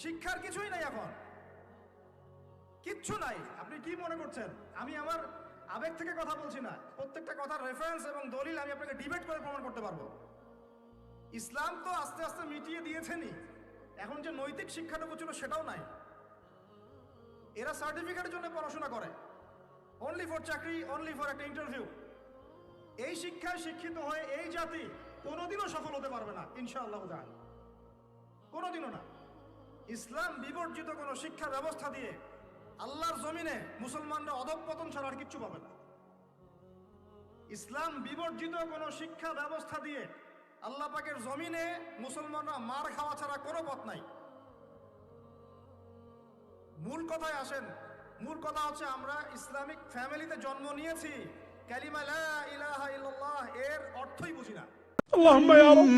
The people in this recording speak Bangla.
শিক্ষার কিছুই নাই, এখন কিচ্ছু নাই। আপনি কি মনে করছেন আমি আমার আবেগ থেকে কথা বলছি না? প্রত্যেকটা কথার রেফারেন্স এবং দলিল আমি আপনাকে ডিবেট করে প্রমাণ করতে পারবো। ইসলাম তো আস্তে আস্তে মিটিয়ে দিয়েছেনই, এখন যে নৈতিক শিক্ষাটুকু ছিল সেটাও নাই। এরা সার্টিফিকেটের জন্য পড়াশোনা করে, অনলি ফর চাকরি, অনলি ফর একটা ইন্টারভিউ। এই শিক্ষায় শিক্ষিত হয়ে এই জাতি কোনোদিনও সফল হতে পারবে না ইনশাআল্লাহ তাআলা, কোনোদিনও না। ইসলাম বিবর্জিত কোনো শিক্ষা ব্যবস্থা দিয়ে আল্লাহর জমিনে মুসলমানরা অধঃপতন ছাড়া আর কিচ্ছু পাবে না। ইসলাম বিবর্জিত কোনো শিক্ষা ব্যবস্থা দিয়ে আল্লাহ পাকের জমিনে মুসলমানরা মার খাওয়া ছাড়া কোনো পথ নাই। মূল কথায় আসেন, মূল কথা হচ্ছে আমরা ইসলামিক ফ্যামিলিতে জন্ম নিয়েছি, কালিমা লা ইলাহা ইল্লাল্লাহ এর অর্থই বুঝি না। আল্লাহুম্মা ইয়া রাব।